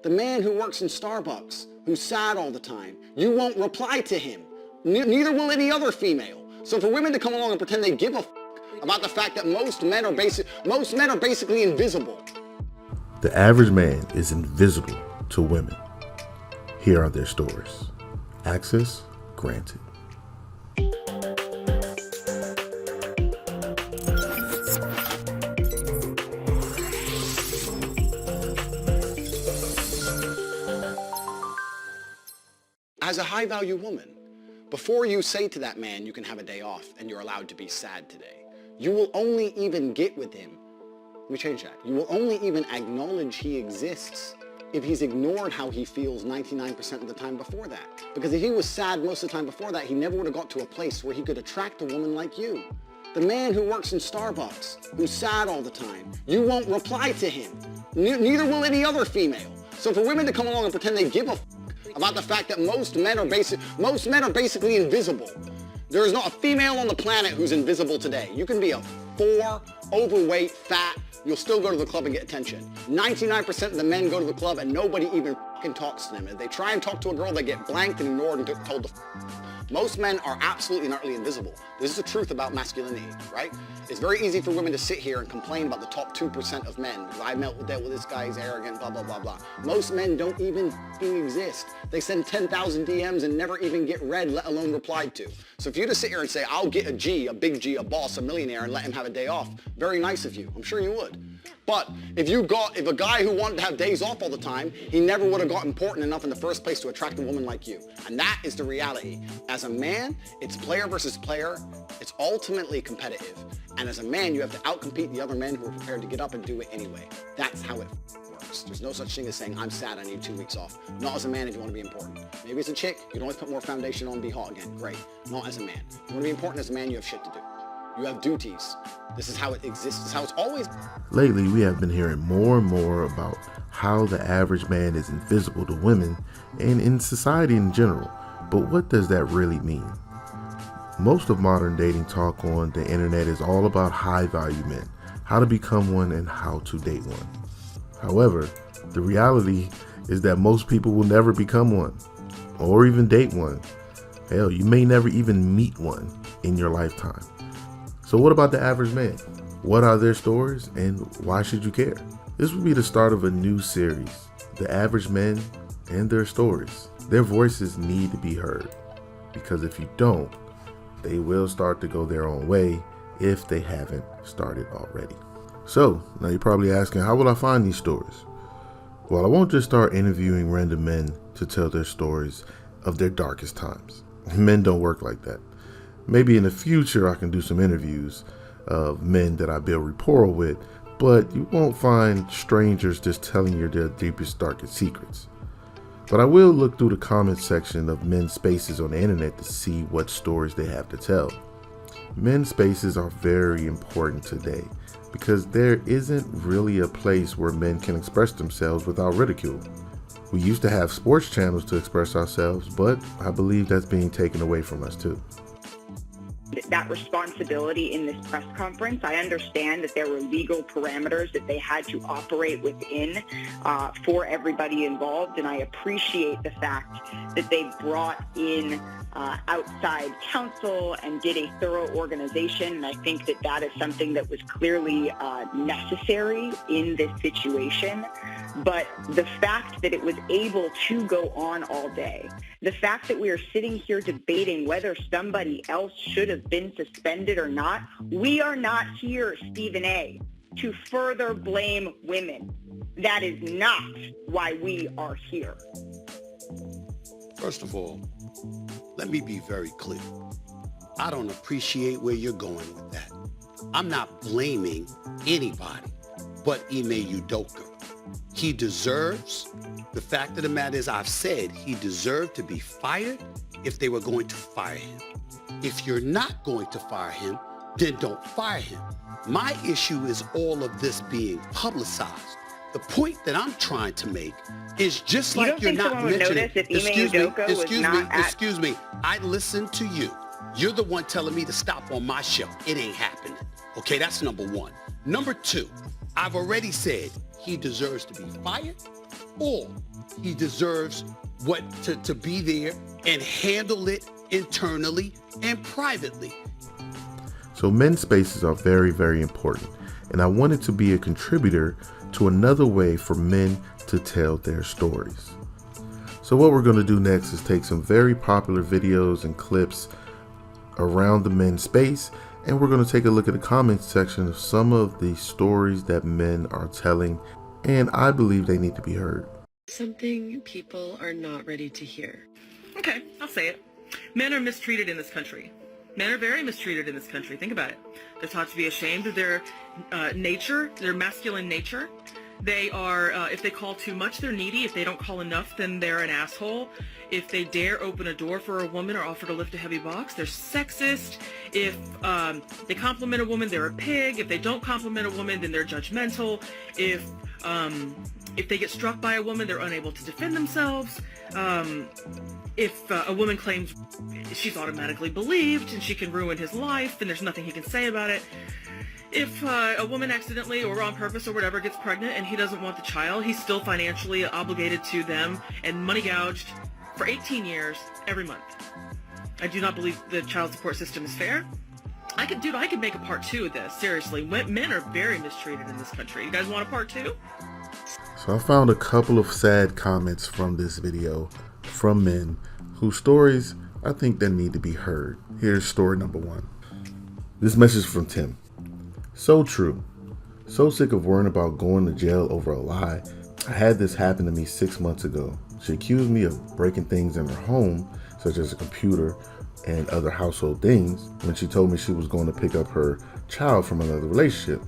The man who works in Starbucks, who's sad all the time, you won't reply to him. Neither will any other female. So for women to come along and pretend they give a about the fact that most men are basically invisible. The average man is invisible to women. Here are their stories. Access granted. As a high-value woman, before you say to that man you can have a day off and you're allowed to be sad today, you will only even get with him. Let me change that. You will only even acknowledge he exists if he's ignored how he feels 99% of the time before that. Because if he was sad most of the time before that, he never would have got to a place where he could attract a woman like you. The man who works in Starbucks, who's sad all the time, you won't reply to him. Neither will any other female. So for women to come along and pretend they give a about the fact that most men are basically invisible. There is not a female on the planet who's invisible today. You can be a 4, overweight, fat, you'll still go to the club and get attention. 99% of the men go to the club and nobody even fucking talks to them. If they try and talk to a girl, they get blanked and ignored and told to Most men are absolutely and utterly invisible. This is the truth about masculinity, right? It's very easy for women to sit here and complain about the top 2% of men. I dealt with this guy, he's arrogant, blah, blah, blah, blah. Most men don't even exist. They send 10,000 DMs and never even get read, let alone replied to. So if you just sit here and say, I'll get a G, a big G, a boss, a millionaire, and let him have a day off, very nice of you. I'm sure you would. But if a guy who wanted to have days off all the time, he never would have got important enough in the first place to attract a woman like you. And that is the reality. As a man, it's player versus player. It's ultimately competitive. And as a man, you have to outcompete the other men who are prepared to get up and do it anyway. That's how it works. There's no such thing as saying, I'm sad, I need 2 weeks off. Not as a man if you want to be important. Maybe as a chick, you can always put more foundation on and be hot again. Great. Not as a man. If you want to be important as a man, you have shit to do. You have duties. This is how it exists. This is how it's always. Lately, we have been hearing more and more about how the average man is invisible to women and in society in general. But what does that really mean? Most of modern dating talk on the internet is all about high-value men, how to become one and how to date one. However, the reality is that most people will never become one or even date one. Hell, you may never even meet one in your lifetime. So what about the average man? What are their stories and why should you care? This will be the start of a new series, The Average Men and Their Stories. Their voices need to be heard because if you don't, they will start to go their own way if they haven't started already. So now you're probably asking, how will I find these stories? Well, I won't just start interviewing random men to tell their stories of their darkest times. Men don't work like that. Maybe in the future I can do some interviews of men that I build rapport with, but you won't find strangers just telling you their deepest, darkest secrets. But I will look through the comment section of men's spaces on the internet to see what stories they have to tell. Men's spaces are very important today because there isn't really a place where men can express themselves without ridicule. We used to have sports channels to express ourselves, but I believe that's being taken away from us too. That responsibility in this press conference. I understand that there were legal parameters that they had to operate within for everybody involved, and I appreciate the fact that they brought in outside counsel and did a thorough organization, and I think that that is something that was clearly necessary in this situation. But the fact that it was able to go on all day, the fact that we are sitting here debating whether somebody else should have been suspended or not, we are not here, Stephen A., to further blame women. That is not why we are here. First of all, let me be very clear. I don't appreciate where you're going with that. I'm not blaming anybody but Ime Udoka. He deserves, the fact of the matter is I've said he deserved to be fired if they were going to fire him. If you're not going to fire him, then don't fire him. My issue is all of this being publicized. The point that I'm trying to make is just like you're not mentioning. Excuse me. I listened to you. You're the one telling me to stop on my show. It ain't happening. Okay, that's number one. Number two, I've already said he deserves to be fired or He deserves to be there and handle it internally and privately. So men's spaces are very, very important. And I wanted to be a contributor to another way for men to tell their stories. So what we're going to do next is take some very popular videos and clips around the men's space, and we're going to take a look at the comments section of some of the stories that men are telling, and I believe they need to be heard. Something people are not ready to hear. Okay, I'll say it. Men are mistreated in this country. Men are very mistreated in this country. Think about it. They're taught to be ashamed of their nature, their masculine nature. They are, if they call too much, they're needy. If they don't call enough, then they're an asshole. If they dare open a door for a woman or offer to lift a heavy box, they're sexist. If they compliment a woman, they're a pig. If they don't compliment a woman, then they're judgmental. If they get struck by a woman, they're unable to defend themselves. If a woman claims she's automatically believed and she can ruin his life, then there's nothing he can say about it. If a woman accidentally or on purpose or whatever gets pregnant and he doesn't want the child, he's still financially obligated to them and money gouged for 18 years every month. I do not believe the child support system is fair. I could make a part 2 of this. Seriously, men are very mistreated in this country. You guys want a part 2? So I found a couple of sad comments from this video from men whose stories I think that need to be heard. Here's story number 1. This message is from Tim. So true. So sick of worrying about going to jail over a lie. I had this happen to me 6 months ago. She accused me of breaking things in her home, such as a computer and other household things, when she told me she was going to pick up her child from another relationship,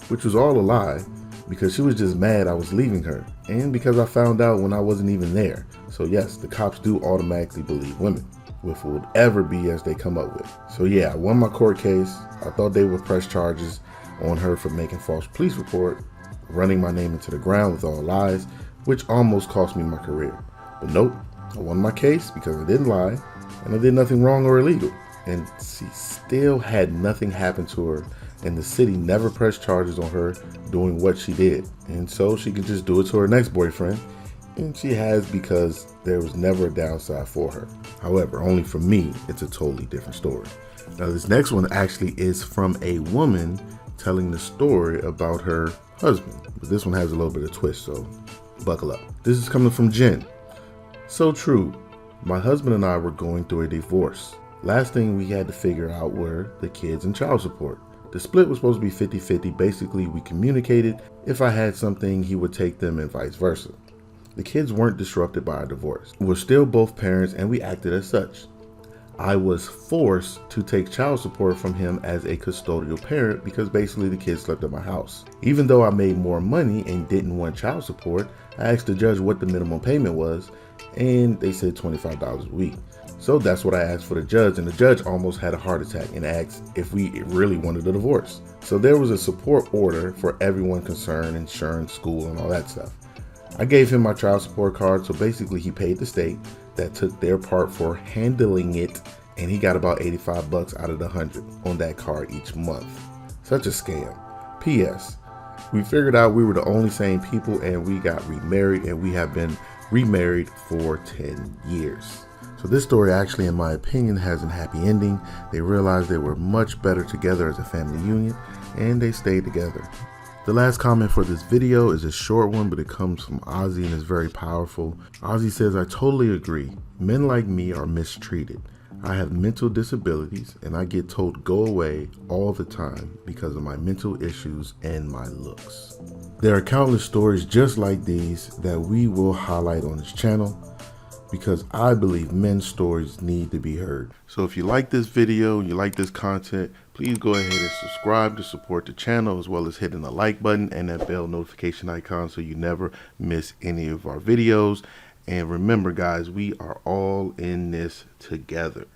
which was all a lie because she was just mad I was leaving her, and because I found out when I wasn't even there. So yes, the cops do automatically believe women with whatever BS they come up with. So yeah, I won my court case. I thought they would press charges on her for making false police report, running my name into the ground with all lies, which almost cost me my career. But nope, I won my case because I didn't lie and I did nothing wrong or illegal. And she still had nothing happen to her, and the city never pressed charges on her doing what she did. And so she could just do it to her next boyfriend, and she has, because there was never a downside for her. However, only for me, it's a totally different story. Now this next one actually is from a woman telling the story about her husband, but this one has a little bit of twist, so buckle up. This is coming from Jen. So true. My husband and I were going through a divorce. Last thing we had to figure out were the kids and child support. The split was supposed to be 50-50. Basically, we communicated if I had something, he would take them and vice versa. The kids weren't disrupted by our divorce. We're still both parents and we acted as such. I was forced to take child support from him as a custodial parent because basically the kids slept at my house. Even though I made more money and didn't want child support, I asked the judge what the minimum payment was, and they said $25 a week. So that's what I asked for the judge, and the judge almost had a heart attack and asked if we really wanted a divorce. So there was a support order for everyone concerned, insurance, school, and all that stuff. I gave him my child support card, so basically he paid the state that took their part for handling it, and he got about $85 out of the $100 on that card each month. Such a scam. P.S. We figured out we were the only sane people, and we got remarried, and we have been remarried for 10 years. So this story actually, in my opinion, has a happy ending. They realized they were much better together as a family union, and they stayed together. The last comment for this video is a short one, but it comes from Ozzy and is very powerful. Ozzy says, I totally agree. Men like me are mistreated. I have mental disabilities and I get told go away all the time because of my mental issues and my looks. There are countless stories just like these that we will highlight on this channel because I believe men's stories need to be heard. So if you like this video, you like this content, please go ahead and subscribe to support the channel, as well as hitting the like button and that bell notification icon so you never miss any of our videos. And remember guys, we are all in this together.